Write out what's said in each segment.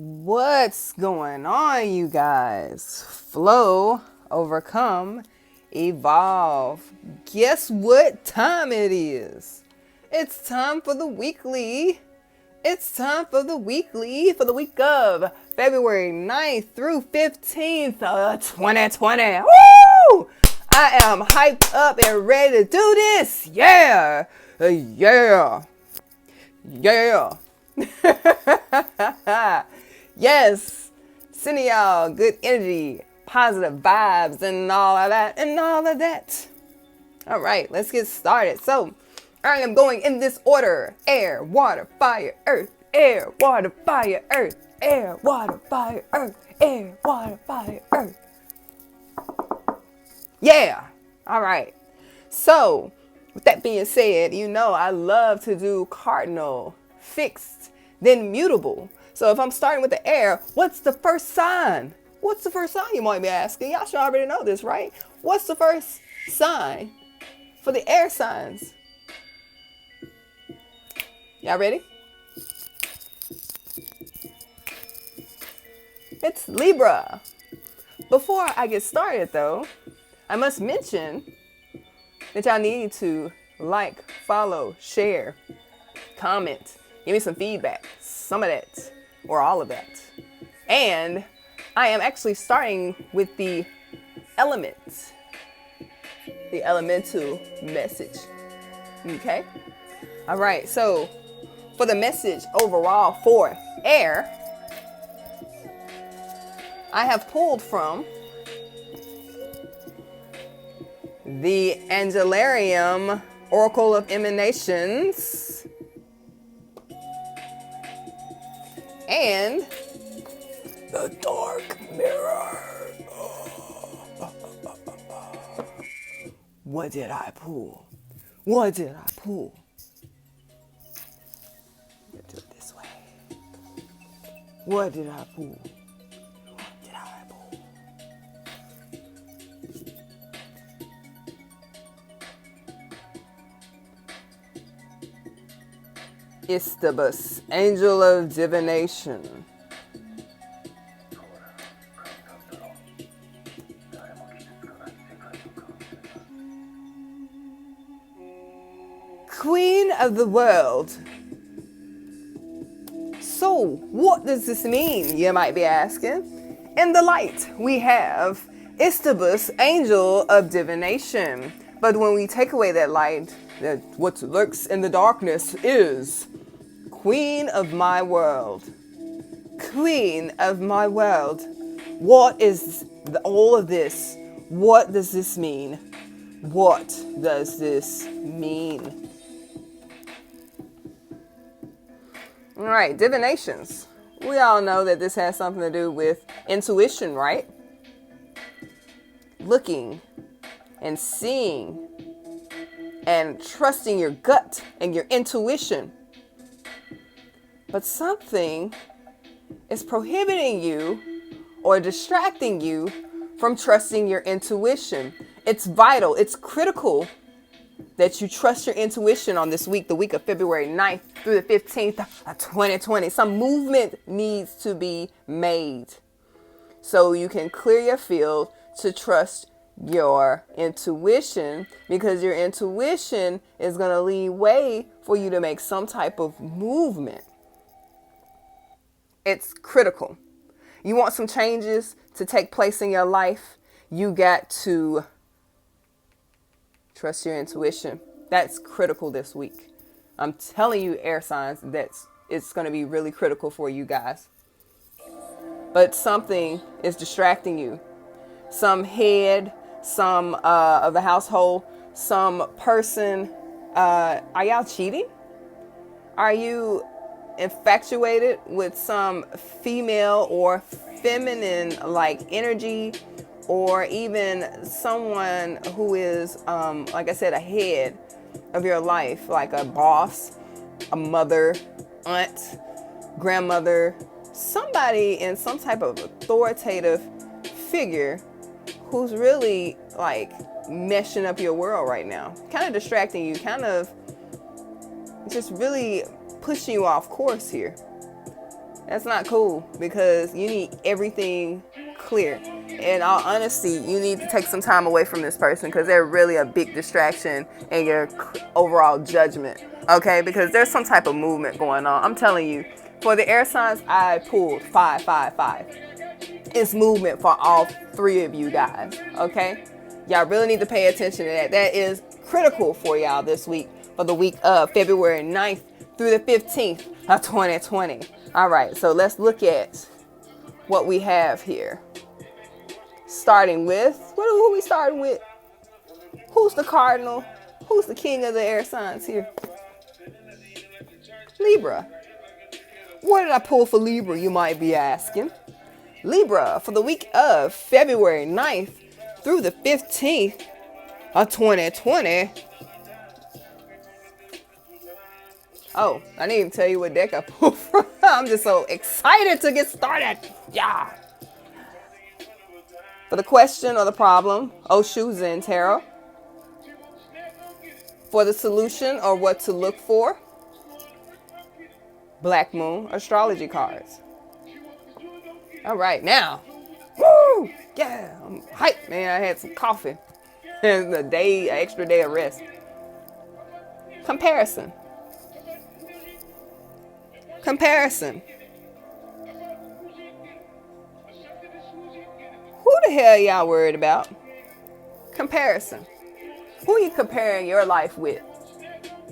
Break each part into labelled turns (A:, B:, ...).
A: What's going on, you guys? Flow, overcome, evolve. Guess what time it is? It's time for the weekly. It's time for the weekly for the week of February 9th through 15th, 2020. Woo! I am hyped up and ready to do this. Yeah. Yeah. Yeah. Yes, sending y'all good energy, positive vibes, and all of that. All right, let's get started. So, I am going in this order: air, water, fire, earth. Air, water, fire, earth. Air, water, fire, earth. Air, water, fire, earth. Yeah. All right. So, with that being said, I love to do cardinal, fixed, then mutable. So if I'm starting with the air, what's the first sign? What's the first sign, you might be asking? Y'all should already know this, right? What's the first sign for the air signs? Y'all ready? It's Libra. Before I get started, though, I must mention that y'all need to like, follow, share, comment, give me some feedback, some of that, or all of that. And I am actually starting with the elements, the elemental message. Okay? All right, so for the message overall for air, I have pulled from the Angelarium Oracle of Emanations and the Dark Mirror. What did I pull? What did I pull? Let's do it this way. What did I pull? What did I pull? Istibus, Angel of Divination. Queen of the world. So, what does this mean, you might be asking? In the light, we have Istibus, Angel of Divination. But when we take away that light, what lurks in the darkness is Queen of my world. Queen of my world. What is all of this? What does this mean? What does this mean? All right, divinations. We all know that this has something to do with intuition, right? Looking and seeing and trusting your gut and your intuition. But something is prohibiting you or distracting you from trusting your intuition. It's vital, it's critical that you trust your intuition on this week, the week of February 9th through the 15th of 2020. Some movement needs to be made so you can clear your field to trust your intuition, because your intuition is going to lead way for you to make some type of movement. It's critical. You want some changes to take place in your life, you got to trust your intuition. That's critical this week. I'm telling you, air signs, it's going to be really critical for you guys. But something is distracting you. Some head, some of the household, some person. Are y'all cheating? Are you infatuated with some female or feminine like energy, or even someone who is, like I said, a head of your life, like a boss, a mother, aunt, grandmother, somebody in some type of authoritative figure who's really like meshing up your world right now, kind of distracting you, kind of just really pushing you off course here. That's not cool because you need everything clear. In all honesty, you need to take some time away from this person because they're really a big distraction in your overall judgment. Okay, because there's some type of movement going on. I'm telling you, for the air signs, I pulled 555. It's movement for all three of you guys. Okay, y'all really need to pay attention to that. That is critical for y'all this week, for the week of February 9th through the 15th of 2020. All right, so let's look at what we have here. Starting with, who are we starting with? Who's the cardinal? Who's the king of the air signs here? Libra. What did I pull for Libra, you might be asking? Libra, for the week of February 9th through the 15th of 2020. Oh, I didn't even tell you what deck I pulled from. I'm just so excited to get started. Yeah. For the question or the problem, Oshu Zen Tarot. For the solution or what to look for, Black Moon astrology cards. All right, now. Woo! Yeah, I'm hyped, man. I had some coffee and an extra day of rest. Comparison. Comparison. Who the hell y'all worried about? Comparison. Who are you comparing your life with?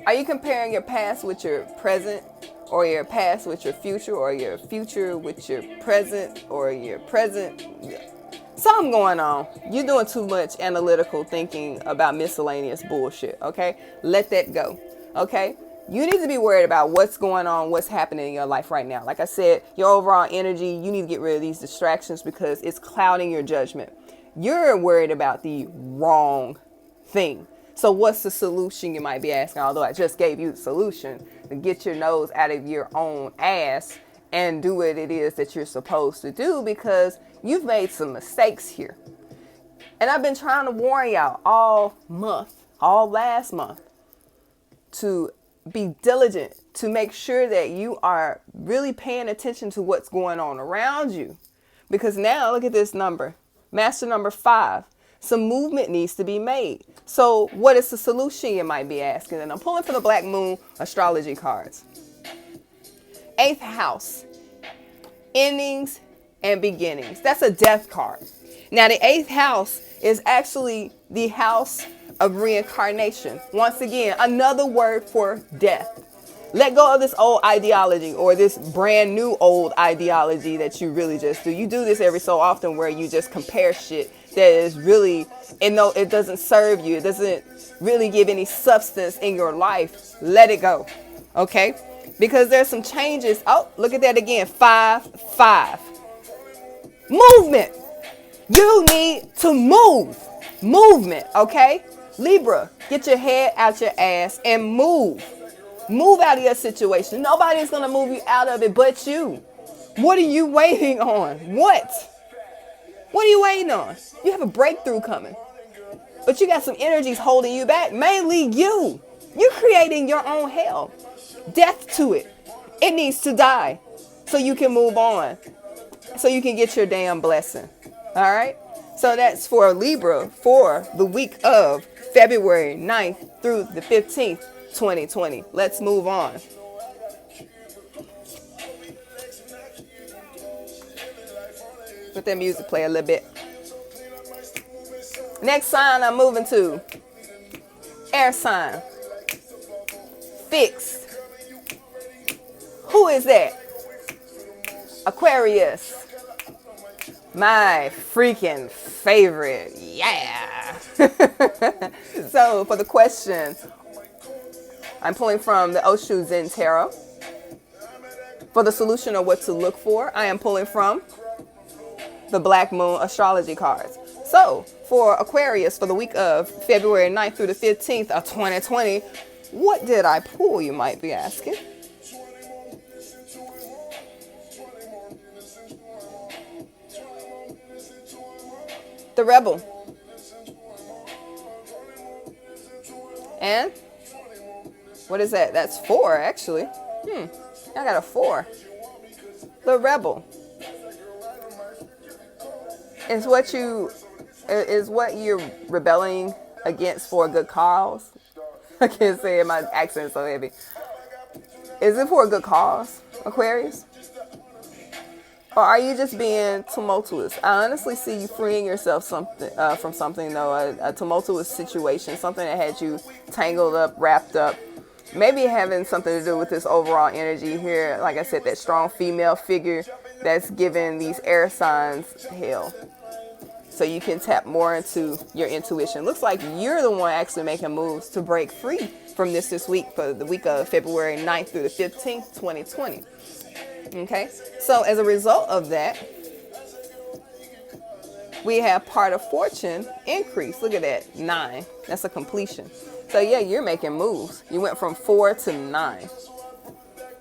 A: Are you comparing your past with your present, or your past with your future, or your future with your present, or your present? Something going on. You're doing too much analytical thinking about miscellaneous bullshit, okay? Let that go, okay? You need to be worried about what's going on, what's happening in your life right now. Like I said, your overall energy, you need to get rid of these distractions because it's clouding your judgment. You're worried about the wrong thing. So what's the solution, you might be asking, although I just gave you the solution, to get your nose out of your own ass and do what it is that you're supposed to do, because you've made some mistakes here. And I've been trying to warn y'all all last month, to be diligent, to make sure that you are really paying attention to what's going on around you. Because now, look at this number, master number 5. Some movement needs to be made. So what is the solution, you might be asking? And I'm pulling for the Black Moon astrology cards. 8th house, endings and beginnings. That's a death card. Now, the 8th house is actually the house of reincarnation. Once again, another word for death. Let go of this old ideology, or this brand new old ideology that you really just do. You do this every so often where you just compare shit that is really, and no, it doesn't serve you. It doesn't really give any substance in your life. Let it go. Okay? Because there's some changes. Oh, look at that again. 5-5. Movement. You need to move. Movement. Okay? Libra, get your head out your ass and move. Move out of your situation. Nobody's going to move you out of it but you. What are you waiting on? What are you waiting on? You have a breakthrough coming. But you got some energies holding you back. Mainly you. You're creating your own hell. Death to it. It needs to die so you can move on. So you can get your damn blessing. All right? So that's for Libra for the week of February 9th through the 15th, 2020. Let's move on. Let that music play a little bit. Next sign I'm moving to. Air sign. Fixed. Who is that? Aquarius. My freaking favorite. Yeah. So for the question, I'm pulling from the Oshu Zen Tarot. For the solution or what to look for, I am pulling from the Black Moon astrology cards. So for Aquarius for the week of February 9th through the 15th of 2020, what did I pull, you might be asking? The Rebel. And what is that? That's 4, actually. I got a 4. The rebel is what you're rebelling against for a good cause. I can't say it, my accent's so heavy. Is it for a good cause, Aquarius? Or are you just being tumultuous? I honestly see you freeing yourself from something, though, a tumultuous situation, something that had you tangled up, wrapped up. Maybe having something to do with this overall energy here. Like I said, that strong female figure that's giving these air signs hell. So you can tap more into your intuition. Looks like you're the one actually making moves to break free from this week, for the week of February 9th through the 15th, 2020. Okay, so as a result of that, we have part of fortune increase. Look at that, 9. That's a completion. So yeah, you're making moves. You went from 4 to 9.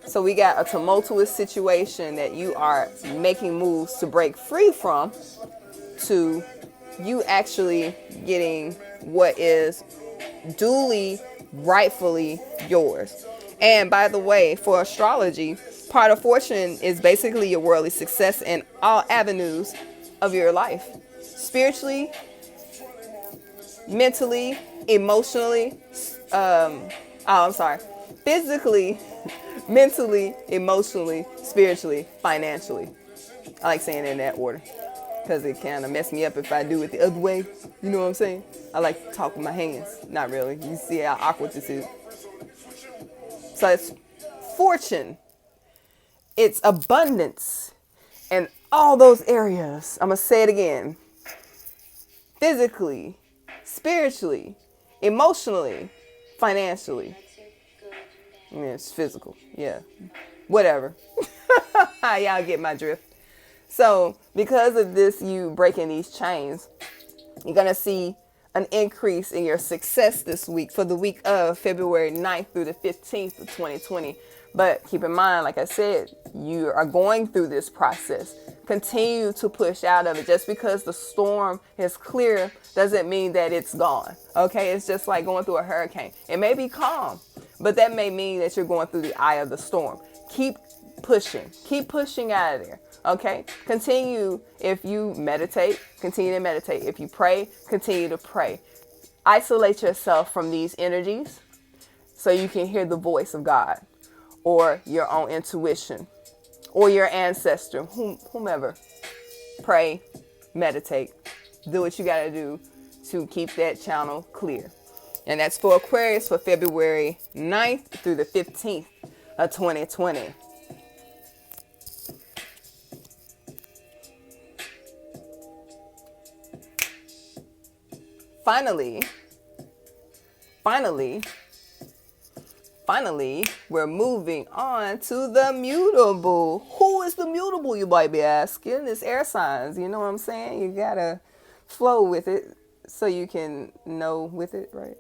A: So we got a tumultuous situation that you are making moves to break free from, to you actually getting what is duly, rightfully yours. And by the way, for astrology, part of fortune is basically your worldly success in all avenues of your life. Spiritually, mentally, emotionally, physically, mentally, emotionally, spiritually, financially. I like saying it in that order because it kind of mess me up if I do it the other way. You know what I'm saying? I like to talk with my hands. Not really. You see how awkward this is. So it's fortune. It's abundance in all those areas. I'm going to say it again. Physically, spiritually, emotionally, financially. Yeah, it's physical. Yeah. Whatever. Y'all get my drift. So because of this, you breaking these chains, you're going to see an increase in your success this week for the week of February 9th through the 15th of 2020. But keep in mind, like I said, you are going through this process. Continue to push out of it. Just because the storm is clear doesn't mean that it's gone. Okay, it's just like going through a hurricane. It may be calm, but that may mean that you're going through the eye of the storm. Keep pushing. Keep pushing out of there. Okay, continue. If you meditate, continue to meditate. If you pray, continue to pray. Isolate yourself from these energies so you can hear the voice of God or your own intuition or your ancestor, whomever. Pray, meditate, do what you got to do to keep that channel clear. And that's for Aquarius for February 9th through the 15th of 2020. Finally, we're moving on to the mutable. Who is the mutable, you might be asking? It's air signs, you know what I'm saying? You gotta flow with it so you can know with it, right?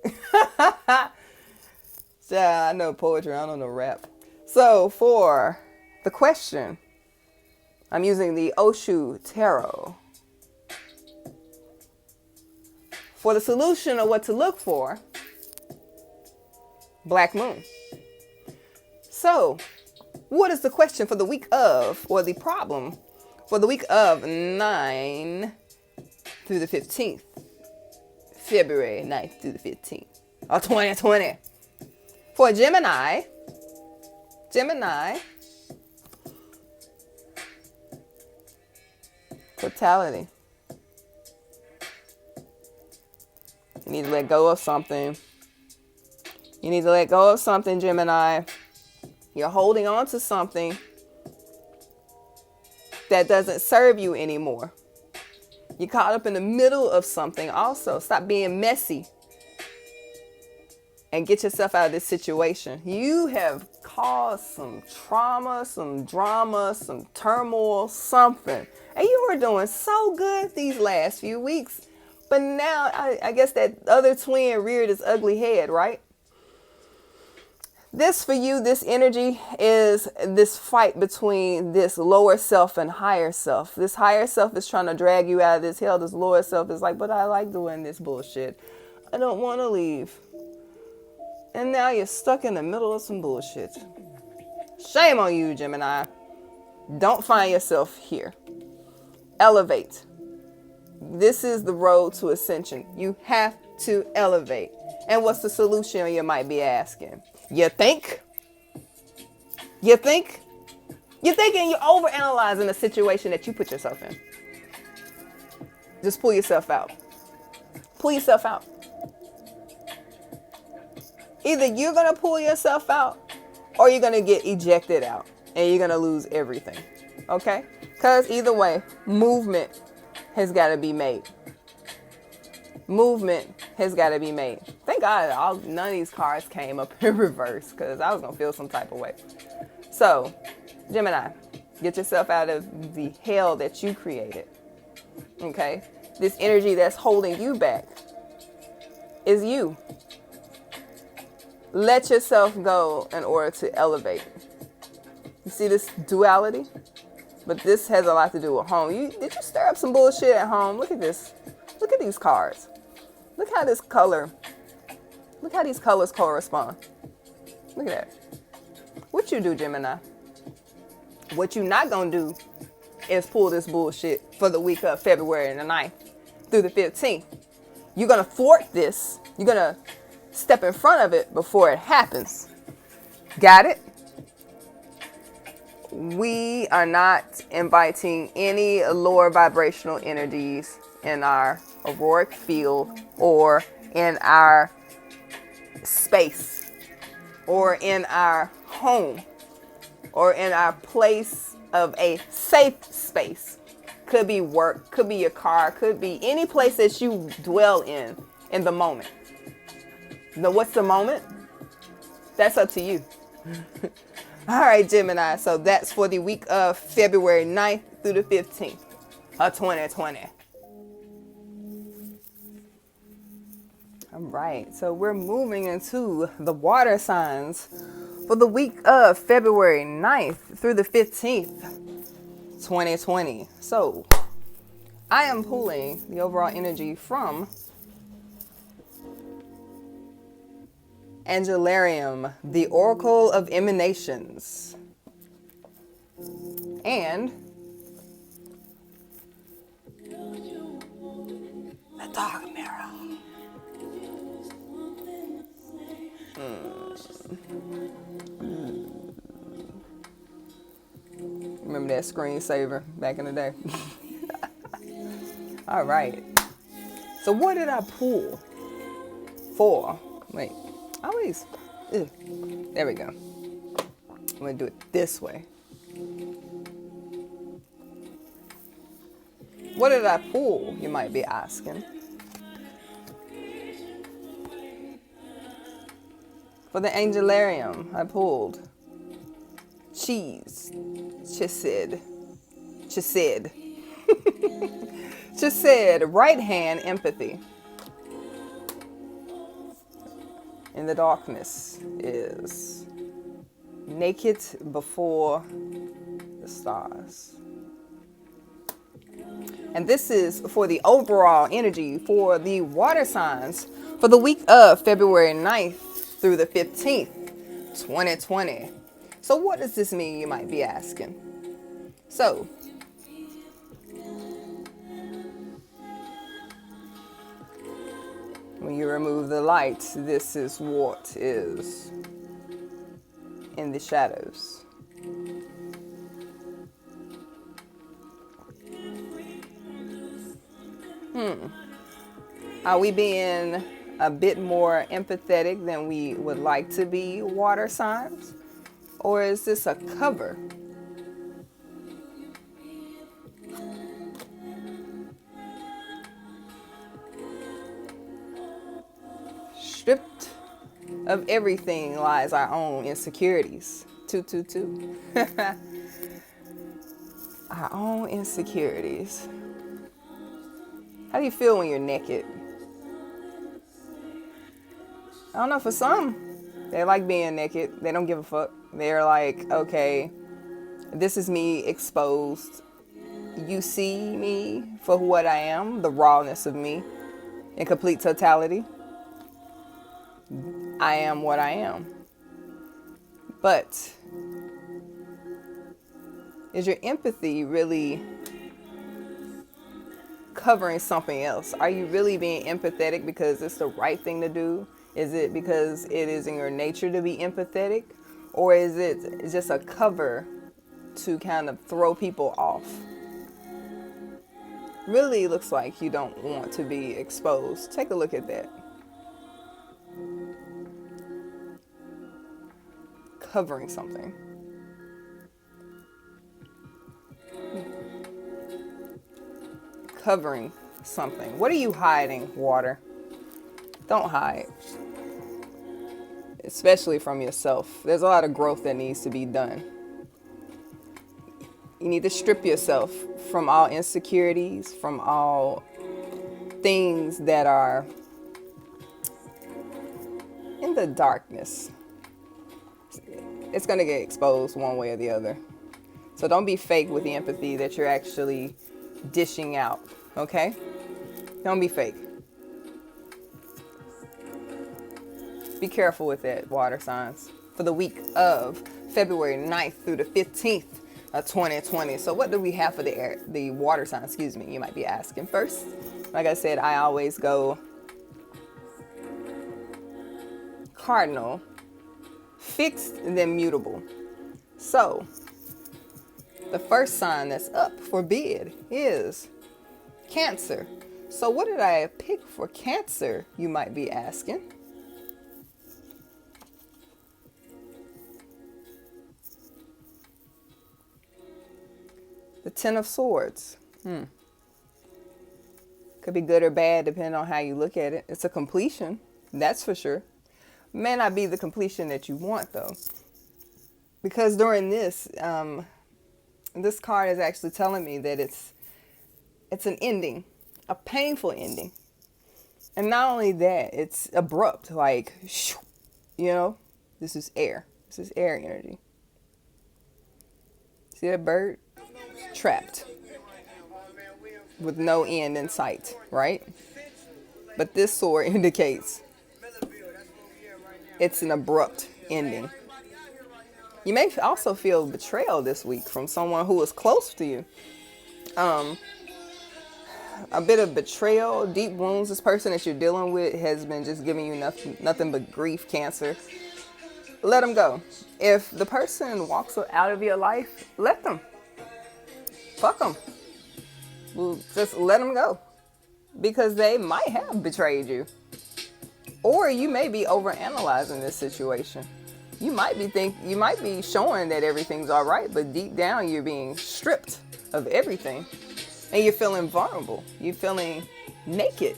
A: Yeah, I know poetry, I don't know rap. So for the question, I'm using the Oshu Tarot. For the solution of what to look for, Black Moon. So, what is the question for the week of, or the problem for the week of 9 through the 15th? February 9th through the 15th of 2020. For Gemini, totality. You need to let go of something. You need to let go of something, Gemini. You're holding on to something that doesn't serve you anymore. You're caught up in the middle of something also. Stop being messy and get yourself out of this situation. You have caused some trauma, some drama, some turmoil, something. And you were doing so good these last few weeks. But now, I guess that other twin reared its ugly head, right? This for you, this energy is this fight between this lower self and higher self. This higher self is trying to drag you out of this hell. This lower self is like, but I like doing this bullshit. I don't want to leave. And now you're stuck in the middle of some bullshit. Shame on you, Gemini. Don't find yourself here. Elevate. This is the road to ascension. You have to elevate. And what's the solution, you might be asking? You think? You think? You're thinking you're overanalyzing the situation that you put yourself in. Just pull yourself out. Pull yourself out. Either you're going to pull yourself out or you're going to get ejected out and you're going to lose everything. Okay? Because either way, movement has got to be made. Movement has got to be made. Thank God none of these cards came up in reverse because I was going to feel some type of way. So, Gemini, get yourself out of the hell that you created. Okay? This energy that's holding you back is you. Let yourself go in order to elevate. You see this duality? But this has a lot to do with home. Did you stir up some bullshit at home? Look at this. Look at these cards. Look how these colors correspond. Look at that. What you do, Gemini? What you not gonna do is pull this bullshit for the week of February the 9th through the 15th. You're gonna thwart this. You're gonna step in front of it before it happens. Got it? We are not inviting any lower vibrational energies in our auroric field or in our space or in our home or in our place of a safe space. Could be work, could be your car, could be any place that you dwell in the moment. Now, what's the moment? That's up to you. All right, Gemini. So that's for the week of February 9th through the 15th of 2020. All right. So we're moving into the water signs for the week of February 9th through the 15th, 2020. So I am pulling the overall energy from Angelarium, the Oracle of Emanations, and the Dark Mirror. Remember that screensaver back in the day? All right. So what did I pull for? Wait. Always. There we go. I'm going to do it this way. What did I pull, you might be asking? For the Angelarium, I pulled cheese. Chesed. Chesed, right hand empathy. In the darkness is naked before the stars. And this is for the overall energy for the water signs for the week of February 9th through the 15th, 2020. So what does this mean, you might be asking? So, when you remove the light, this is what is in the shadows. Are we being a bit more empathetic than we would like to be, water signs? Or is this a cover? Stripped of everything lies our own insecurities. 222. Our own insecurities. How do you feel when you're naked? I don't know, for some, they like being naked. They don't give a fuck. They're like, okay, this is me exposed. You see me for what I am, the rawness of me, in complete totality. I am what I am. But Is your empathy really covering something else? Are you really being empathetic because it's the right thing to do? Is it because it is in your nature to be empathetic? Or is it just a cover to kind of throw people off? Really looks like you don't want to be exposed. Take a look at that. Covering something. Covering something. What are you hiding, water? Don't hide. Especially from yourself. There's a lot of growth that needs to be done. You need to strip yourself from all insecurities, from all things that are in the darkness. It's going to get exposed one way or the other. So don't be fake with the empathy that you're actually dishing out, okay? Don't be fake. Be careful with that, water signs, for the week of February 9th through the 15th of 2020. So what do we have for the water signs? You might be asking. First, like I said, I always go cardinal, fixed, and then mutable. So the first sign that's up for bid is Cancer. So what did I pick for Cancer, you might be asking? The Ten of Swords. Could be good or bad depending on how you look at it. It's a completion, that's for sure. May not be the completion that you want though. Because during this card is actually telling me that it's an ending, a painful ending. And not only that, it's abrupt, like, this is air. This is air energy. See that bird? Trapped with no end in sight, right? But this sword indicates it's an abrupt ending. You may also feel betrayal this week from someone who is close to you. A bit of betrayal, deep wounds. This person that you're dealing with has been just giving you nothing but grief, Cancer. Let them go. If the person walks out of your life, let them. Fuck them. Well, just let them go. Because they might have betrayed you. Or you may be overanalyzing this situation. You might be showing that everything's all right, but deep down you're being stripped of everything. And you're feeling vulnerable. You're feeling naked.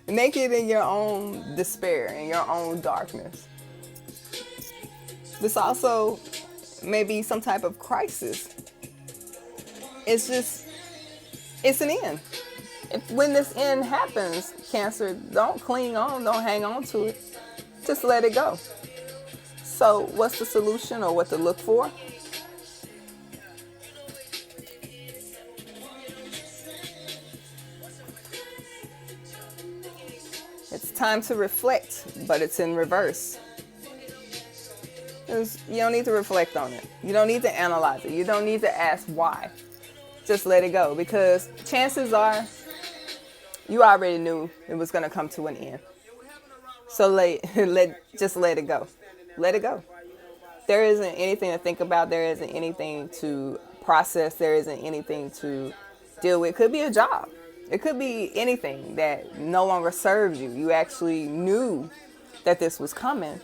A: Naked in your own despair, in your own darkness. This also may be some type of crisis. It's an end. When this end happens, Cancer, don't cling on, don't hang on to it. Just let it go. So what's the solution or what to look for? It's time to reflect, but it's in reverse. You don't need to reflect on it. You don't need to analyze it. You don't need to ask why. Just let it go, because chances are you already knew it was going to come to an end. So just let it go. Let it go. There isn't anything to think about. There isn't anything to process. There isn't anything to deal with. It could be a job. It could be anything that no longer serves you. You actually knew that this was coming.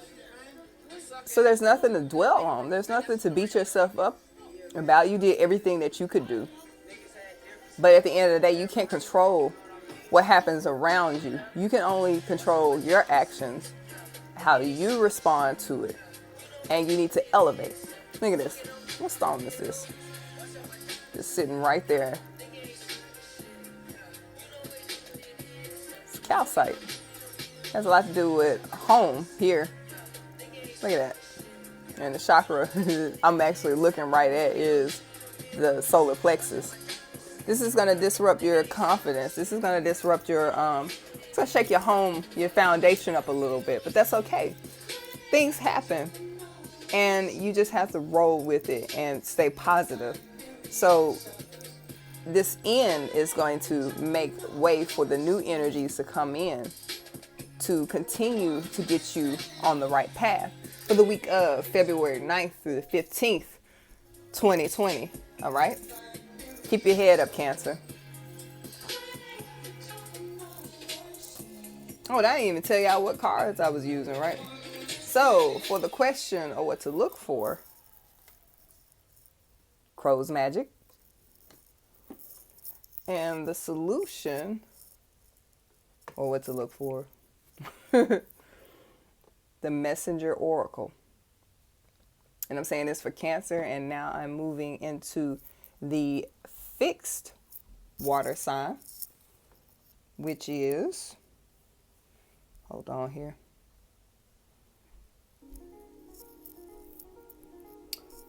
A: So there's nothing to dwell on. There's nothing to beat yourself up about. You did everything that you could do. But at the end of the day, you can't control what happens around you. You can only control your actions, how you respond to it. And you need to elevate. Look at this. What stone is this? Just sitting right there. It's calcite. Has a lot to do with home here. Look at that. And the chakra I'm actually looking right at is the solar plexus. This is going to disrupt your confidence. This is going to disrupt your, it's going to shake your home, your foundation up a little bit, but that's okay. Things happen. And you just have to roll with it and stay positive. So this end is going to make way for the new energies to come in to continue to get you on the right path for the week of February 9th through the 15th, 2020. All right? Keep your head up, Cancer. Oh, I didn't even tell y'all what cards I was using, right? So, for the question of what to look for, Crow's Magic. And the solution, or what to look for, the Messenger Oracle. And I'm saying this for Cancer, and now I'm moving into the fixed water sign, which is, hold on here,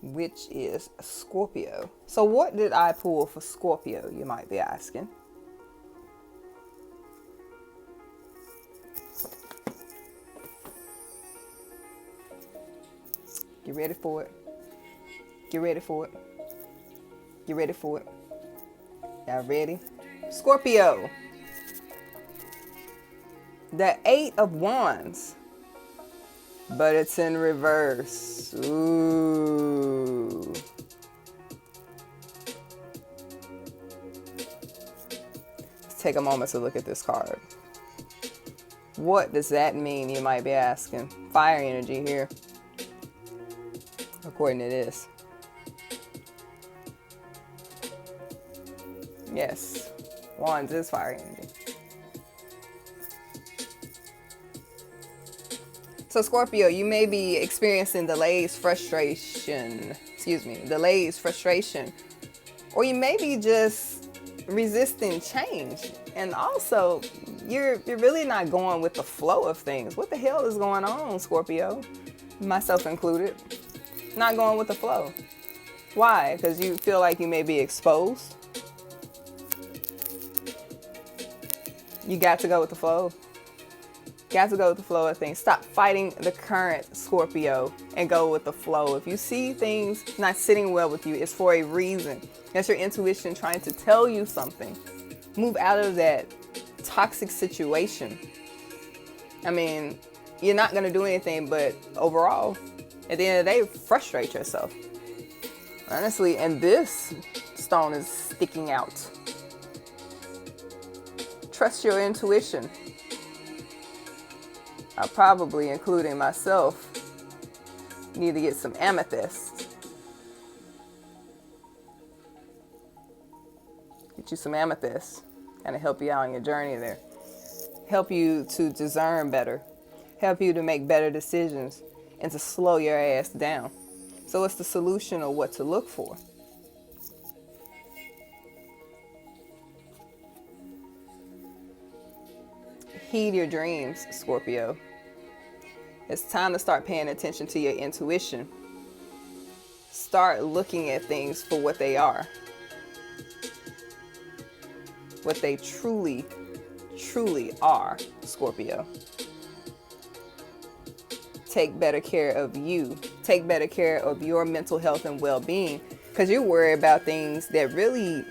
A: which is Scorpio. So what did I pull for Scorpio, you might be asking? Get ready for it. Get ready for it. Get ready for it. Y'all ready? Scorpio. The 8 of Wands. But it's in reverse. Ooh. Let's take a moment to look at this card. What does that mean, you might be asking? Fire energy here, according to this. Yes, Wands is fire energy. So Scorpio, you may be experiencing delays, frustration, or you may be just resisting change. And also, you're really not going with the flow of things. What the hell is going on, Scorpio? Myself included. Not going with the flow. Why? Because you feel like you may be exposed. You got to go with the flow. Got to go with the flow of things. Stop fighting the current, Scorpio, and go with the flow. If you see things not sitting well with you, it's for a reason. That's your intuition trying to tell you something. Move out of that toxic situation. I mean, you're not going to do anything, but overall, at the end of the day, frustrate yourself. Honestly, and this stone is sticking out. Trust your intuition. I probably, including myself, need to get some amethyst. Get you some amethyst. Kind of help you out on your journey there. Help you to discern better. Help you to make better decisions and to slow your ass down. So what's the solution or what to look for? Heed your dreams, Scorpio. It's time to start paying attention to your intuition. Start looking at things for what they are. What they truly, truly are, Scorpio. Take better care of you. Take better care of your mental health and well-being, because you're worried about things that really,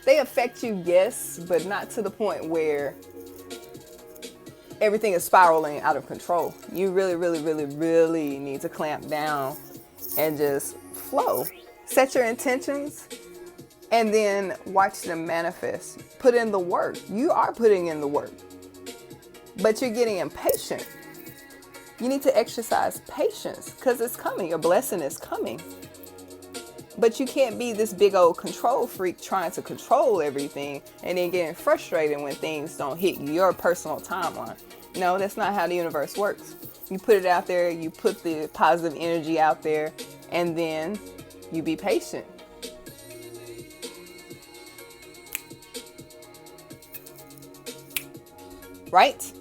A: they affect you, yes, but not to the point where everything is spiraling out of control. You really, really, really, really need to clamp down and just flow. Set your intentions and then watch them manifest. Put in the work. You are putting in the work, but you're getting impatient. You need to exercise patience because it's coming. Your blessing is coming. But you can't be this big old control freak trying to control everything and then getting frustrated when things don't hit your personal timeline. No, that's not how the universe works. You put it out there, you put the positive energy out there, and then you be patient. Right?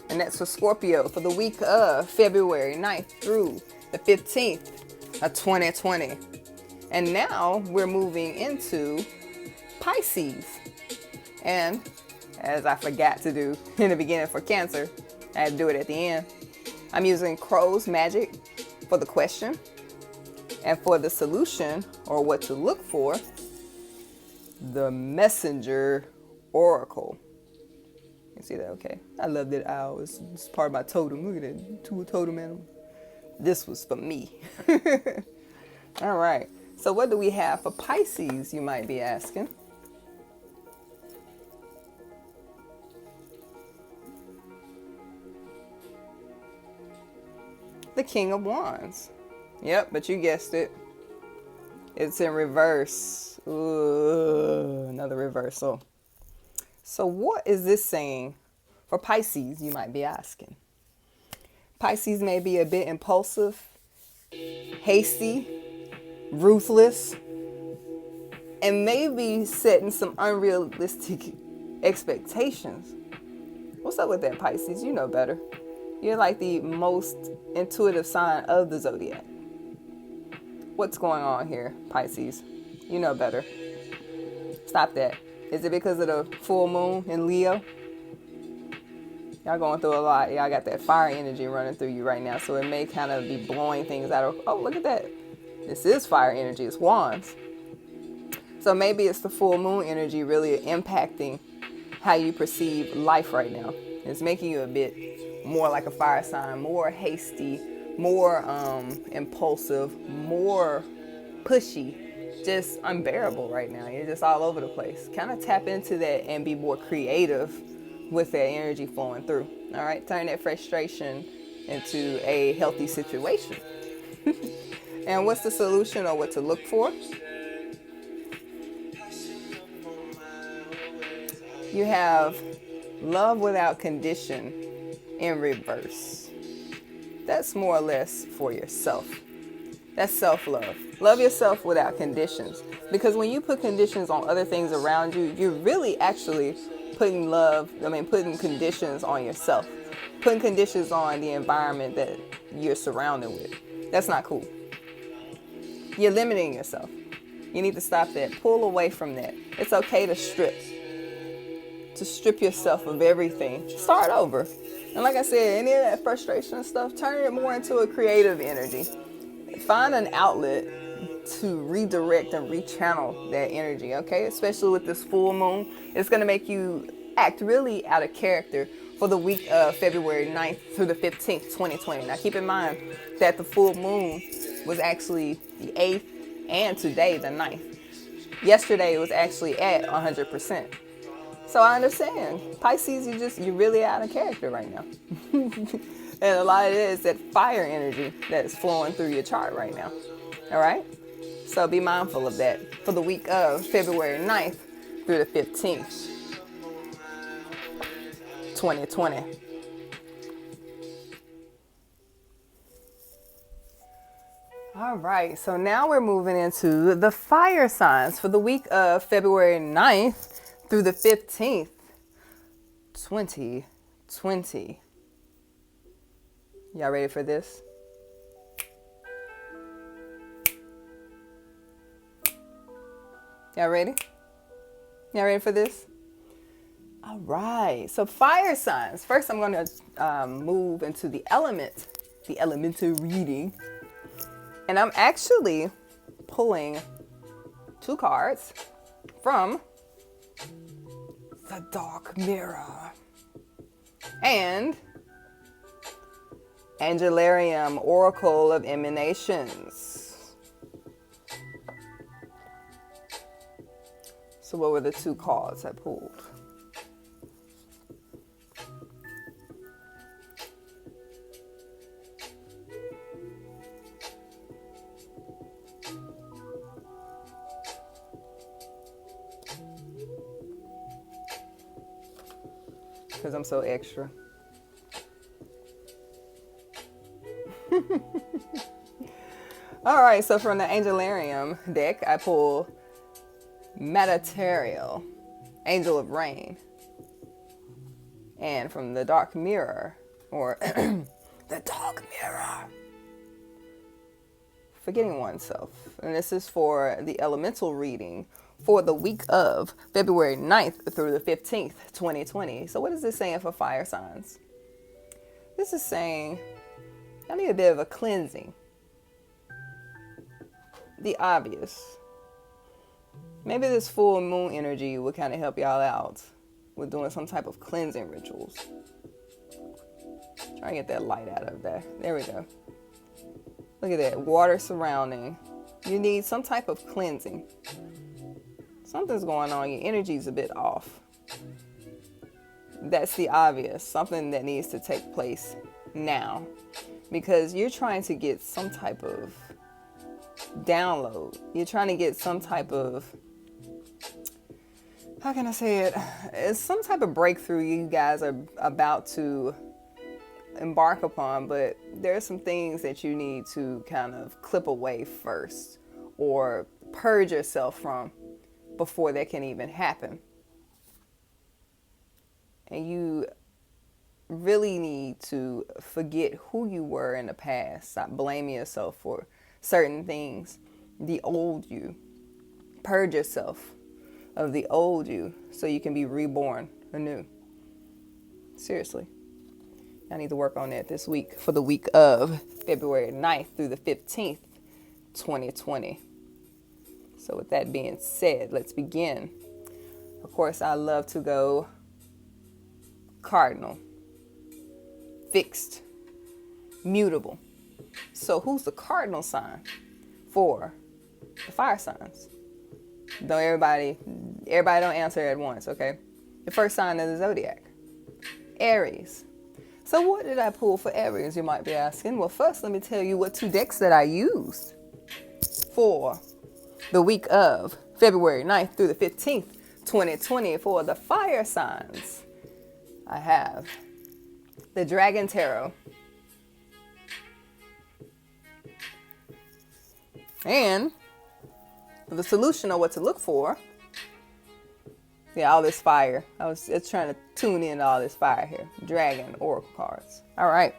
A: And that's for Scorpio for the week of February 9th through the 15th of 2020. And now we're moving into Pisces. And as I forgot to do in the beginning for Cancer, I had to do it at the end. I'm using Crow's Magic. for the question. And for the solution, or what to look for, the messenger oracle. You see that? Okay. I love that owl. It's part of my totem. Look at that. Two totem animals. This was for me. All right. So what do we have for Pisces, you might be asking? The King of Wands. Yep, but you guessed it. It's in reverse. Ooh, another reversal. So what is this saying for Pisces, you might be asking? Pisces may be a bit impulsive, hasty, ruthless, and maybe setting some unrealistic expectations. What's up with that, Pisces? You know better. You're like the most intuitive sign of the zodiac. What's going on here, Pisces? You know better. Stop that. Is it because of the full moon in Leo? Y'all going through a lot. Y'all got that fire energy running through you right now. So it may kind of be blowing things out of, oh, look at that. This is fire energy. It's wands. So maybe it's the full moon energy really impacting how you perceive life right now. It's making you a bit more like a fire sign, more hasty, more impulsive, more pushy, just unbearable right now. You're just all over the place. Kind of tap into that and be more creative with that energy flowing through. All right, turn that frustration into a healthy situation. And what's the solution, or what to look for? You have love without condition in reverse. That's more or less for yourself. That's self-love. Love yourself without conditions. Because when you put conditions on other things around you, you're really actually putting conditions on yourself. Putting conditions on the environment that you're surrounded with. That's not cool. You're limiting yourself. You need to stop that. Pull away from that. It's okay to strip. To strip yourself of everything. Start over. And like I said, any of that frustration and stuff, turn it more into a creative energy. Find an outlet to redirect and rechannel that energy, okay? Especially with this full moon. It's going to make you act really out of character for the week of February 9th through the 15th, 2020. Now keep in mind that the full moon was actually the 8th and today the 9th. Yesterday it was actually at 100%. So I understand. Pisces, you're really out of character right now. And a lot of it is that fire energy that is flowing through your chart right now. All right? So be mindful of that for the week of February 9th through the 15th, 2020. All right, so now we're moving into the fire signs for the week of February 9th through the 15th, 2020. Y'all ready for this? Y'all ready? Y'all ready for this? All right, so fire signs. First, I'm going to move into the elemental reading. And I'm actually pulling two cards from the Dark Mirror and Angelarium, Oracle of Emanations. So what were the two cards I pulled? Because I'm so extra. All right, so from the Angelarium deck, I pull Material, Angel of Rain. And from the Dark Mirror, or the Dark Mirror, Forgetting Oneself. And this is for the elemental reading for the week of February 9th through the 15th, 2020. So what is this saying for fire signs? This is saying I need a bit of a cleansing. the obvious. Maybe this full moon energy will kind of help y'all out with doing some type of cleansing rituals. Try to get that light out of there. There we go. Look at that. Water surrounding. You need some type of cleansing. Something's going on. Your energy's a bit off. That's the obvious. Something that needs to take place now. Because you're trying to get some type of download. You're trying to get some type of, how can I say it? It's some type of breakthrough you guys are about to embark upon, but there are some things that you need to kind of clip away first or purge yourself from before that can even happen. And you really need to forget who you were in the past. Stop blaming yourself for certain things. The old you. Purge yourself of the old you so you can be reborn anew. Seriously. I need to work on that this week for the week of February 9th through the 15th, 2020. So with that being said, let's begin. Of course, I love to go cardinal, fixed, mutable. So who's the cardinal sign for the fire signs? Don't everybody don't answer at once, okay? The first sign of the zodiac, Aries. So what did I pull for Aries, you might be asking? Well, first let me tell you what 2 decks that I used for the week of February 9th through the 15th, 2020 for the fire signs. I have the Dragon Tarot and the solution of what to look for. Yeah, all this fire. I was just trying to tune in all this fire here. Dragon Oracle cards. All right.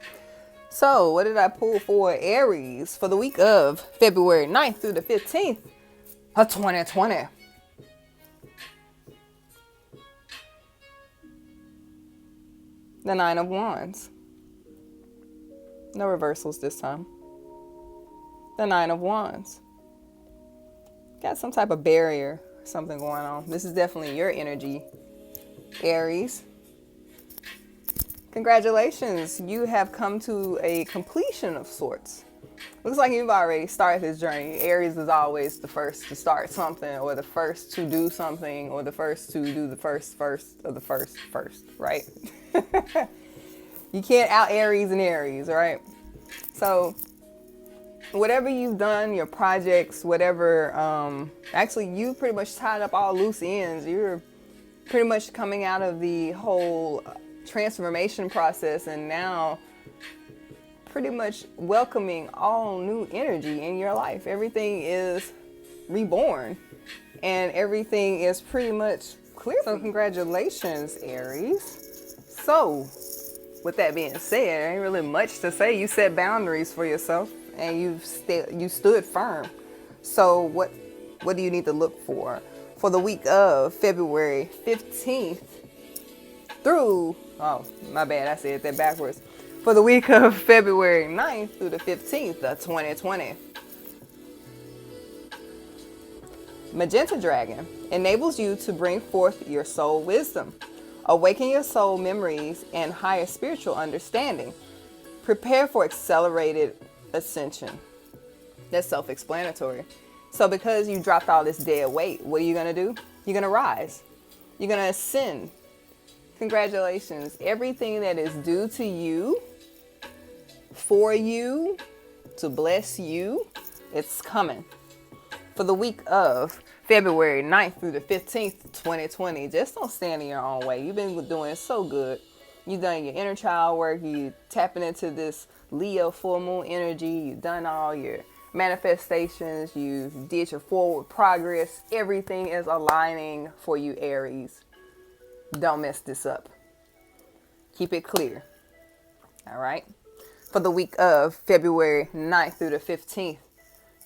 A: So what did I pull for Aries for the week of February 9th through the 15th of 2020? The 9 of Wands. No reversals this time. The 9 of Wands. Got some type of barrier, something going on. This is definitely your energy, Aries. Congratulations. You have come to a completion of sorts. Looks like you've already started this journey. Aries is always the first to start something, or the first to do something, or the first to do the first of the first, right? You can't out Aries and Aries, right? So whatever you've done, your projects, whatever, actually you pretty much tied up all loose ends. You're pretty much coming out of the whole transformation process and now pretty much welcoming all new energy in your life. Everything is reborn and everything is pretty much clear. So congratulations, Aries. So with that being said, there ain't really much to say. You set boundaries for yourself and you stood firm. So what do you need to look for the week of February 15th through, oh my bad, I said that backwards, for the week of February 9th through the 15th of 2020. Magenta Dragon enables you to bring forth your soul wisdom, awaken your soul memories and higher spiritual understanding. Prepare for accelerated ascension. That's self-explanatory. So because you dropped all this dead weight, what are you going to do? You're going to rise. You're going to ascend. Congratulations. Everything that is due to you, for you, to bless you, it's coming. For the week of February 9th through the 15th, 2020, just don't stand in your own way. You've been doing so good. You've done your inner child work. You tapping into this Leo full moon energy. You've done all your manifestations. You did your forward progress. Everything is aligning for you, Aries. Don't mess this up. Keep it clear. All right. For the week of February 9th through the 15th,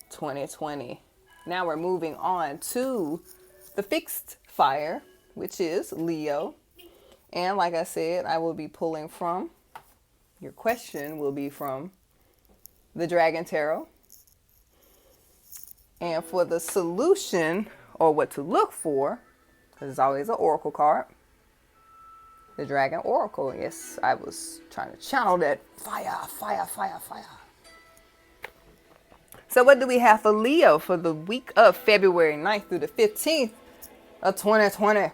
A: 2020. Now we're moving on to the fixed fire, which is Leo. And like I said, I will be pulling from, your question will be from the Dragon Tarot And for the solution, or what to look for, because it's always an oracle card, the Dragon Oracle. Yes, I was trying to channel that fire, fire, fire, fire. So what do we have for Leo for the week of February 9th through the 15th of 2020?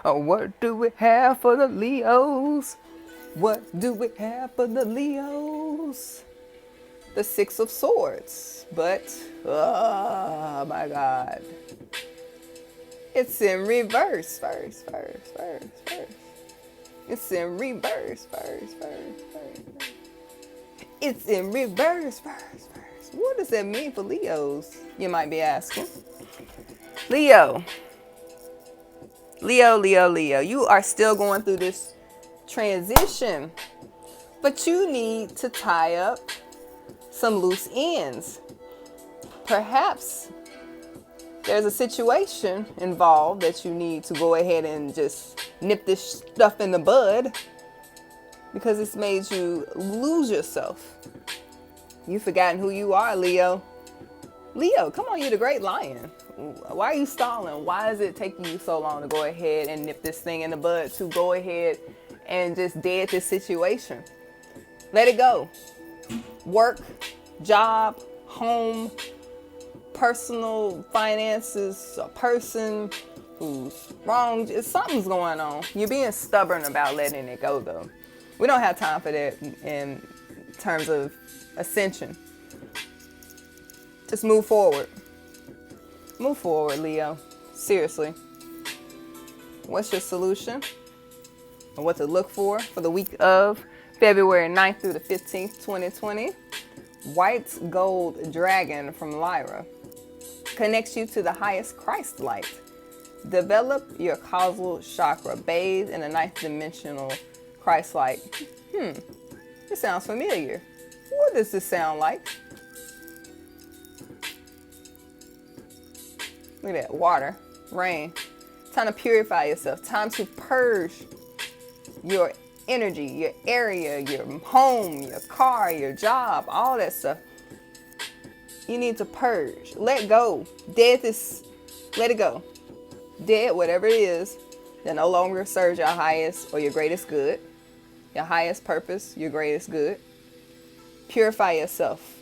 A: Oh, what do we have for the Leos? What do we have for the Leos? The Six of Swords. But, oh my God. It's in reverse. First. It's in reverse. First. It's in reverse. First. What does that mean for Leos? You might be asking. Leo. You are still going through this transition, but you need to tie up some loose ends. Perhaps there's a situation involved that you need to go ahead and just nip this stuff in the bud because it's made you lose yourself. You've forgotten who you are, Leo. Leo, come on, you're the great lion. Why are you stalling? Why is it taking you so long to go ahead and nip this thing in the bud, to go ahead and just dead this situation? Let it go. Work, job, home, personal finances, a person who's wrong. Something's going on. You're being stubborn about letting it go, though. We don't have time for that in terms of ascension. Just move forward. Move forward, Leo. Seriously. What's your solution? And what to look for the week of February 9th through the 15th, 2020? White gold dragon from Lyra connects you to the highest Christ light. Develop your causal chakra. Bathe in a ninth dimensional Christ light. This sounds familiar. What does this sound like? Look at that. Water, rain. Time to purify yourself. Time to purge your energy, your area, your home, your car, your job, all that stuff. You need to purge. Let go. Dead this. Let it go. Dead whatever it is that no longer serves your highest or your greatest good. Your highest purpose, your greatest good. Purify yourself.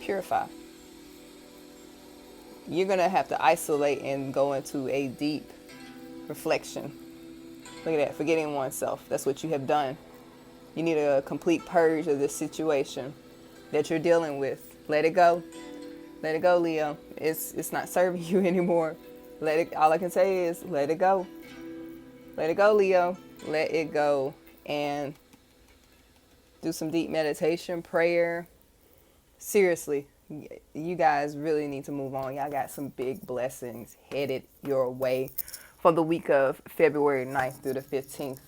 A: Purify. You're going to have to isolate and go into a deep reflection. Look at that, forgetting oneself. That's what you have done. You need a complete purge of this situation that you're dealing with. Let it go. Let it go, Leo. It's not serving you anymore. Let it. All I can say is let it go. Let it go, Leo. Let it go. And do some deep meditation, prayer. Seriously, you guys really need to move on. Y'all got some big blessings headed your way for the week of February 9th through the 15th.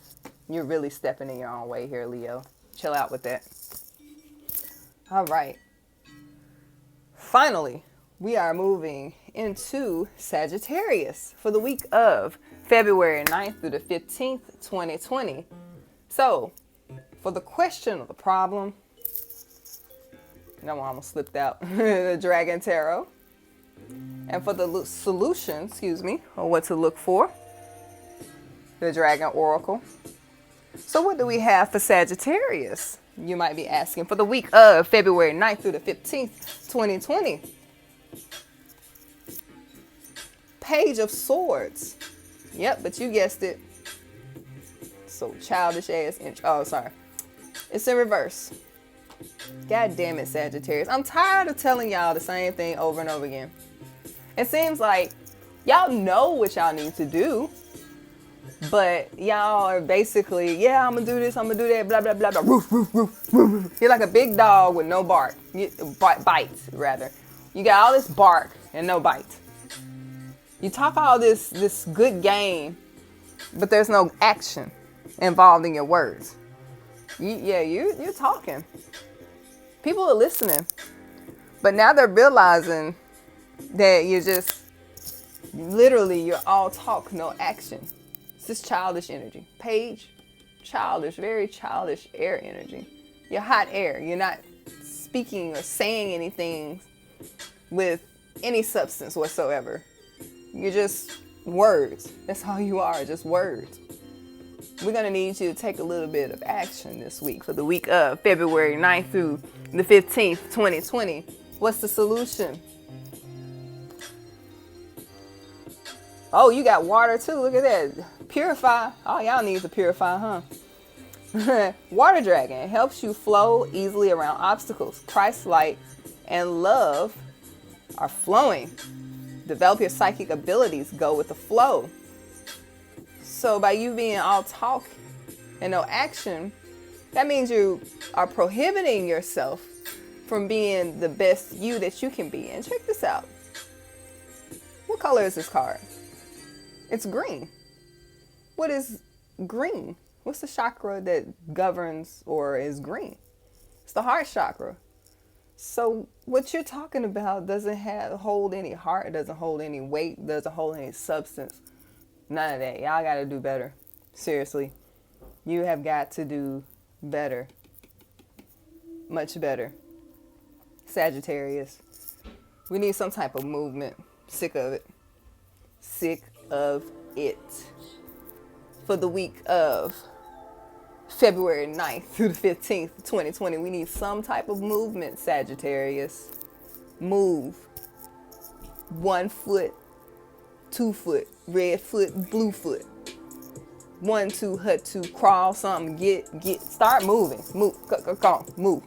A: You're really stepping in your own way here, Leo. Chill out with that. All right. Finally, we are moving into Sagittarius for the week of February 9th through the 15th, 2020. So, for the question of the problem, that one almost slipped out, the Dragon Tarot. And for the solution, or what to look for, the Dragon Oracle. So what do we have for Sagittarius? You might be asking for the week of February 9th through the 15th, 2020. Page of Swords. Yep, but you guessed it. So childish ass. It's in reverse. God damn it, Sagittarius. I'm tired of telling y'all the same thing over and over again. It seems like y'all know what y'all need to do, but y'all are basically, yeah, I'm gonna do this, I'm gonna do that, blah, blah, blah, blah. Roof, roof, roof, roof. You're like a big dog with no bark. Bite, rather. You got all this bark and no bite. You talk all this good game, but there's no action involved in your words. You're talking. People are listening, but now they're realizing that you're all talk, no action. It's this childish energy. Page, childish, very childish air energy. You're hot air. You're not speaking or saying anything with any substance whatsoever. You're just words. That's all you are, just words. We're going to need you to take a little bit of action this week for the week of February 9th through the 15th, 2020. What's the solution? Oh, you got water too. Look at that. Purify. All y'all need to purify, huh? Water dragon helps you flow easily around obstacles. Christ light and love are flowing. Develop your psychic abilities. Go with the flow. So by you being all talk and no action, that means you are prohibiting yourself from being the best you that you can be. And check this out. What color is this card? It's green. What is green? What's the chakra that governs or is green? It's the heart chakra. So what you're talking about doesn't hold any heart, doesn't hold any weight, doesn't hold any substance. None of that. Y'all got to do better. Seriously. You have got to do better. Much better. Sagittarius. We need some type of movement. Sick of it. Sick of it. For the week of February 9th through the 15th, 2020, we need some type of movement, Sagittarius. Move. 1 foot, 2 foot, red foot, blue foot. 1, 2, hut 2, crawl something, start moving. Move, come on,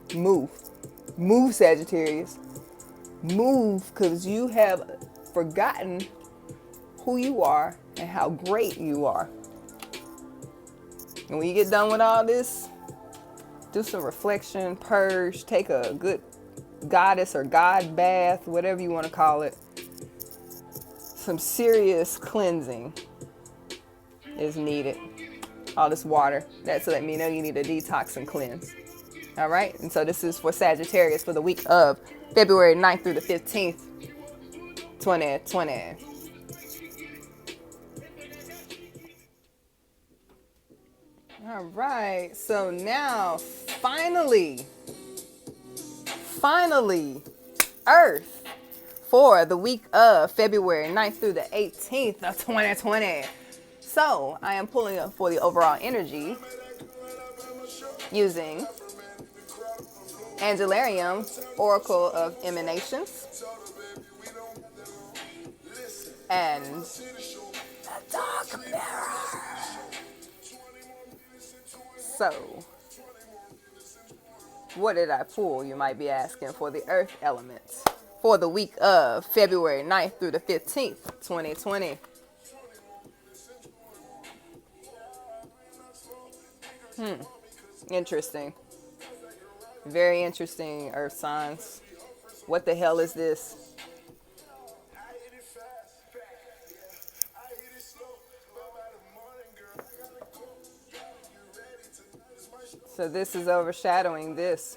A: move, Sagittarius. Move, because you have forgotten who you are and how great you are. And when you get done with all this, do some reflection, purge, take a good goddess or god bath, whatever you want to call it. Some serious cleansing is needed. All this water, that's to let me know you need a detox and cleanse. All right, and so this is for Sagittarius for the week of February 9th through the 15th, 2020. All right, so now finally, Earth for the week of February 9th through the 18th of 2020. So I am pulling up for the overall energy using Angelarium, Oracle of Emanations, and the Dark Mirror. So, what did I pull, you might be asking, for the earth elements for the week of February 9th through the 15th, 2020. Interesting. Very interesting, earth signs. What the hell is this? So this is overshadowing this.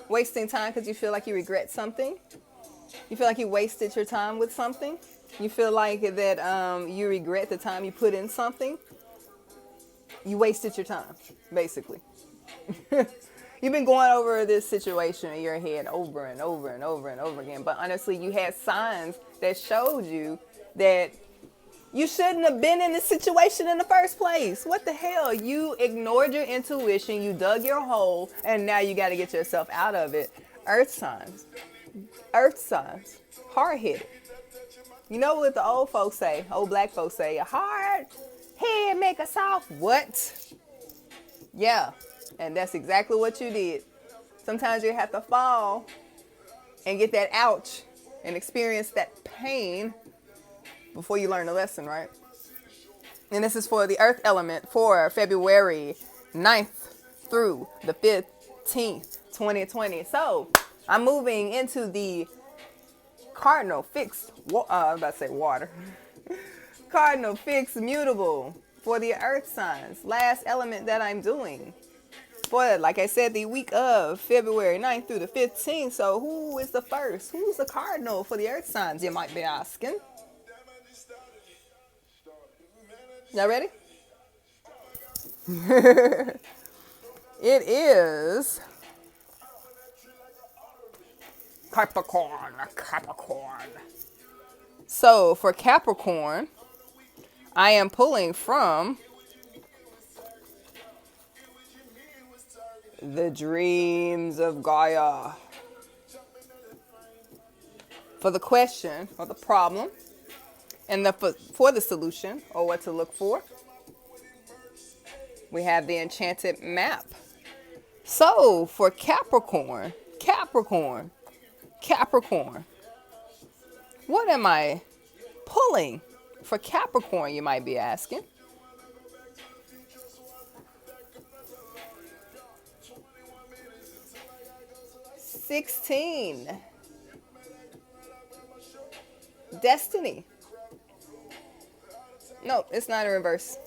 A: Wasting time because you feel like you regret something. You feel like you wasted your time with something. You feel like that you regret the time you put in something. You wasted your time, basically. You've been going over this situation in your head over and over and over and over again. But honestly, you had signs that showed you that you shouldn't have been in this situation in the first place. What the hell? You ignored your intuition, you dug your hole, and now you got to get yourself out of it. Earth signs. Hard-headed. You know what the old folks say, old black folks say, a hard head make a soft what? Yeah, and that's exactly what you did. Sometimes you have to fall and get that ouch and experience that pain before you learn the lesson, right? And this is for the earth element for February 9th through the 15th, 2020. So I'm moving into the cardinal fixed, I was about to say water. Cardinal fixed mutable for the earth signs. Last element that I'm doing. For, like I said, the week of February 9th through the 15th. So who is the first? Who's the cardinal for the earth signs, you might be asking? Y'all ready? It is Capricorn. Capricorn. So for Capricorn, I am pulling from the dreams of Gaia. For the question or the problem, and for the solution or what to look for, we have the enchanted map. So for Capricorn, Capricorn, Capricorn, what am I pulling for Capricorn, you might be asking? $16. Destiny. No, it's not in reverse.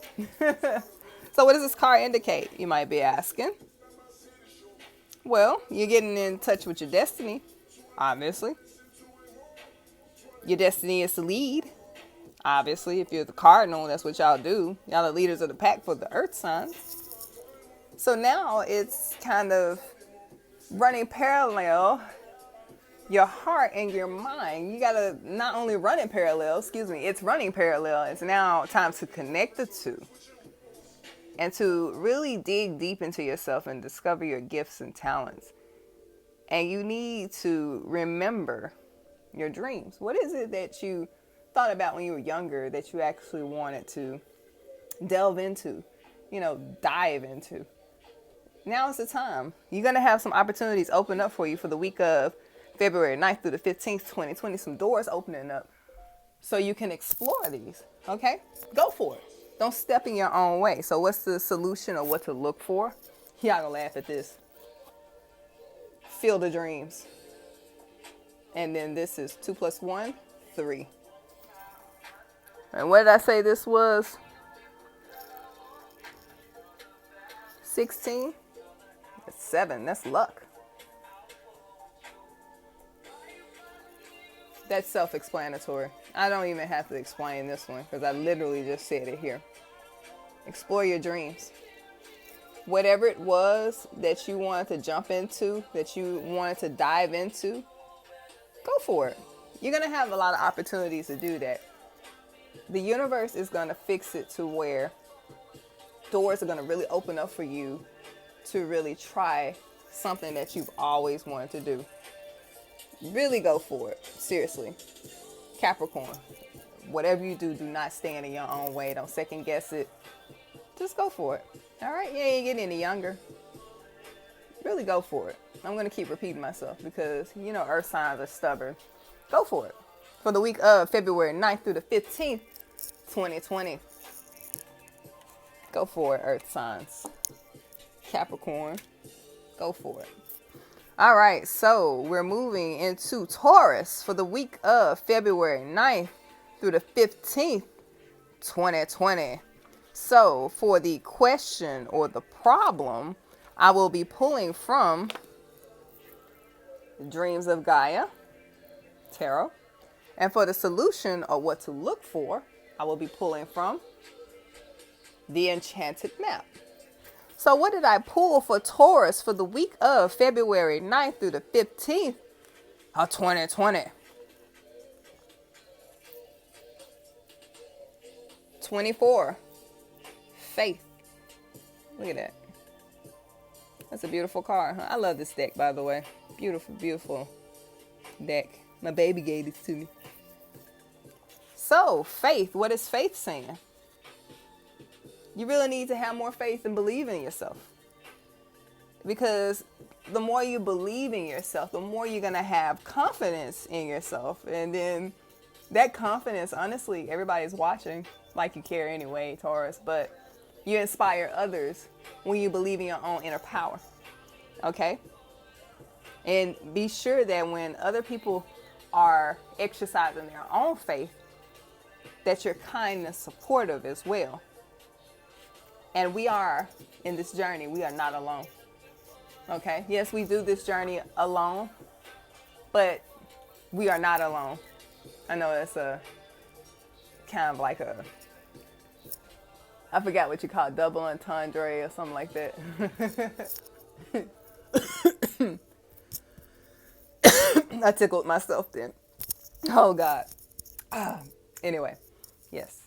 A: So what does this card indicate, you might be asking? Well, you're getting in touch with your destiny, obviously. Your destiny is to lead. Obviously, if you're the cardinal, that's what y'all do. Y'all are leaders of the pack for the earth signs. So now it's kind of running parallel, your heart and your mind. You got to not only run in parallel, it's running parallel. It's now time to connect the two and to really dig deep into yourself and discover your gifts and talents. And you need to remember your dreams. What is it that you thought about when you were younger that you actually wanted to delve into, dive into? Now is the time. You're going to have some opportunities open up for you for the week of February 9th through the 15th, 2020. Some doors opening up so you can explore these. Okay? Go for it. Don't step in your own way. So what's the solution or what to look for? Y'all gonna laugh at this. Field of dreams. And then this is 2 + 1, 3. And what did I say this was? 16? That's 7. That's luck. That's self-explanatory. I don't even have to explain this one because I literally just said it here. Explore your dreams. Whatever it was that you wanted to jump into, that you wanted to dive into, go for it. You're going to have a lot of opportunities to do that. The universe is going to fix it to where doors are going to really open up for you to really try something that you've always wanted to do. Really go for it. Seriously. Capricorn. Whatever you do, do not stand in your own way. Don't second guess it. Just go for it. All right? You ain't getting any younger. Really go for it. I'm going to keep repeating myself because, earth signs are stubborn. Go for it. For the week of February 9th through the 15th, 2020. Go for it, earth signs. Capricorn. Go for it. All right, so we're moving into Taurus for the week of February 9th through the 15th, 2020. So for the question or the problem, I will be pulling from Dreams of Gaia, Tarot. And for the solution or what to look for, I will be pulling from the Enchanted Map. So what did I pull for Taurus for the week of February 9th through the 15th of 2020? 24. Faith. Look at that. That's a beautiful card. Huh? I love this deck, by the way. Beautiful, beautiful deck. My baby gave it to me. So, faith. What is faith saying? You really need to have more faith and believe in yourself. Because the more you believe in yourself, the more you're going to have confidence in yourself. And then that confidence, honestly, everybody's watching like you care anyway, Taurus. But you inspire others when you believe in your own inner power. Okay? And be sure that when other people are exercising their own faith, that you're kind and supportive as well. And we are, in this journey, we are not alone. Okay? Yes, we do this journey alone, but we are not alone. I know it's a kind of like a I forgot what you call it, double entendre or something like that. I tickled myself then. Oh God. Anyway, yes.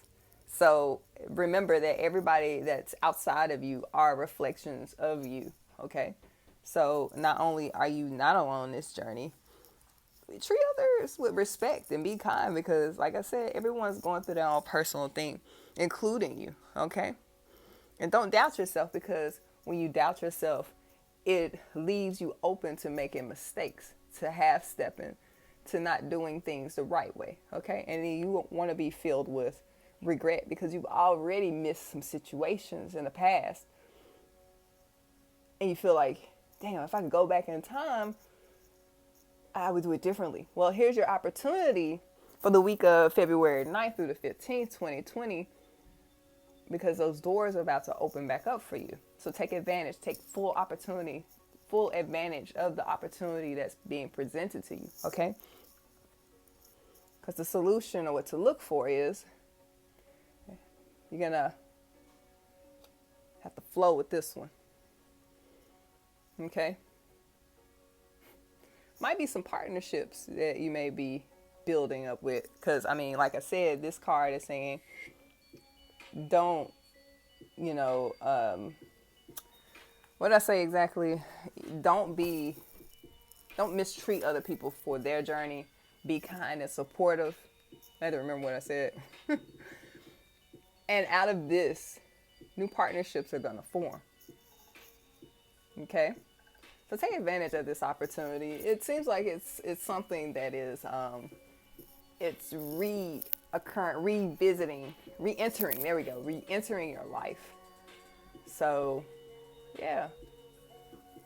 A: So remember that everybody that's outside of you are reflections of you. Okay. So not only are you not alone on this journey, treat others with respect and be kind because, like I said, everyone's going through their own personal thing, including you. Okay. And don't doubt yourself because when you doubt yourself, it leaves you open to making mistakes, to half stepping, to not doing things the right way. Okay. And then you want to be filled with regret because you've already missed some situations in the past. And you feel like, damn, if I could go back in time, I would do it differently. Well, here's your opportunity for the week of February 9th through the 15th, 2020, because those doors are about to open back up for you. So take advantage, take full opportunity, full advantage of the opportunity that's being presented to you, okay? Because the solution or what to look for is you're going to have to flow with this one, okay? Might be some partnerships that you may be building up with. Because, I mean, like I said, this card is saying don't, what did I say exactly? Don't mistreat other people for their journey. Be kind and supportive. I had to remember what I said. And out of this, new partnerships are going to form. Okay? So take advantage of this opportunity. It seems like it's something that is, it's revisiting, re-entering. There we go. Re-entering your life. So, yeah.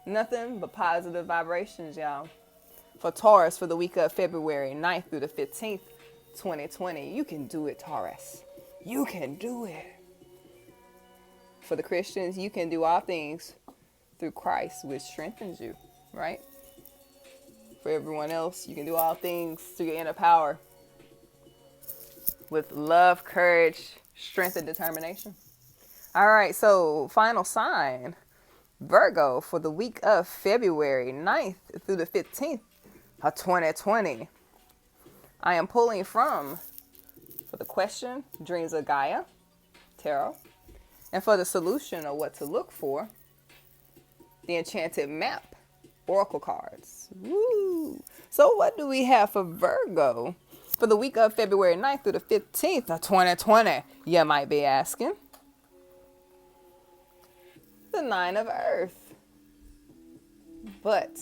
A: Nothing but positive vibrations, y'all. For Taurus, for the week of February 9th through the 15th, 2020. You can do it, Taurus. You can do it. For the Christians, you can do all things through Christ, which strengthens you, right? For everyone else, you can do all things through your inner power with love, courage, strength, and determination. All right, so final sign, Virgo, for the week of February 9th through the 15th of 2020. I am pulling from, for the question, Dreams of Gaia, Tarot, and for the solution of what to look for, the Enchanted Map, Oracle cards. Woo! So what do we have for Virgo for the week of February 9th through the 15th of 2020? You might be asking. The 9 of Earth. But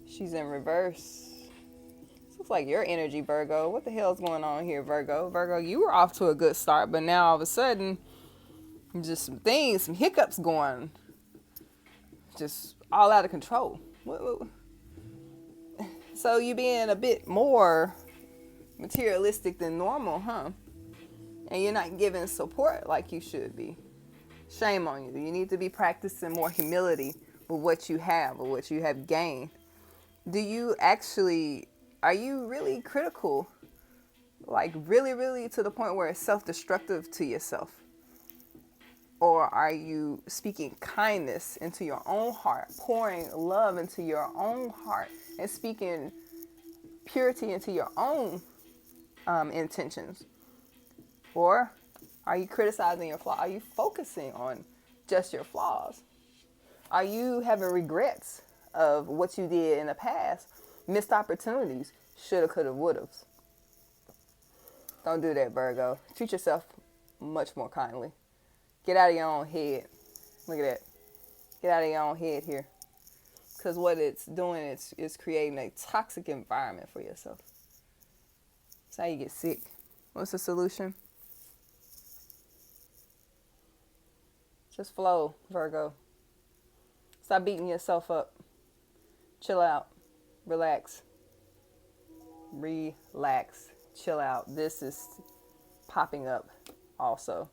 A: she's in reverse. Looks like your energy, Virgo. What the hell's going on here, Virgo? Virgo, you were off to a good start, but now all of a sudden, just some things, some hiccups going, just all out of control. So you being a bit more materialistic than normal, huh? And you're not giving support like you should be. Shame on you. You need to be practicing more humility with what you have or what you have gained. Are you really critical? Like really to the point where it's self-destructive to yourself? Or are you speaking kindness into your own heart, pouring love into your own heart, and speaking purity into your own intentions? Or are you criticizing your flaws? Are you focusing on just your flaws? Are you having regrets of what you did in the past? Missed opportunities, shoulda, coulda, wouldas. Don't do that, Virgo. Treat yourself much more kindly. Get out of your own head. Look at that. Get out of your own head here. Because what it's doing is creating a toxic environment for yourself. That's how you get sick. What's the solution? Just flow, Virgo. Stop beating yourself up. Chill out. Relax. Relax. Chill out. This is popping up also.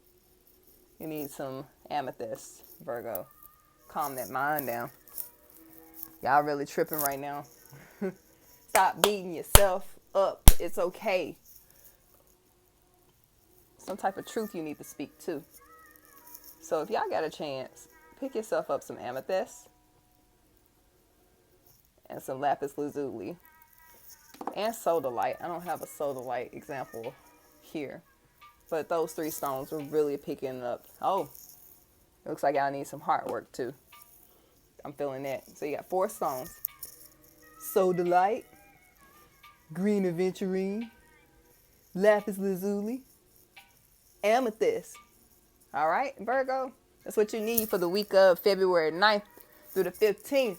A: You need some amethyst, Virgo. Calm that mind down. Y'all really tripping right now. Stop beating yourself up. It's okay. some type of truth you need to speak to. So if y'all got a chance, pick yourself up some amethyst and some lapis lazuli and sodalite. I don't have a sodalite example here, but those three stones were really picking up. Oh, it looks like y'all need some heart work too. I'm feeling that. So you got 4 stones: sodalite, green aventurine, lapis lazuli, amethyst. All right, Virgo, that's what you need for the week of February 9th through the 15th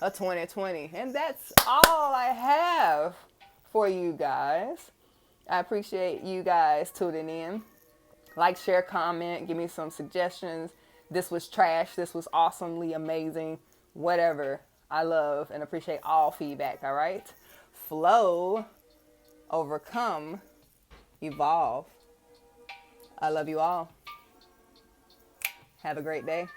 A: of 2020. And that's all I have for you guys. I appreciate you guys tuning in. Like, share, comment, give me some suggestions. This was trash. This was awesomely amazing. Whatever. I love and appreciate all feedback, all right? Flow, overcome, evolve. I love you all. Have a great day.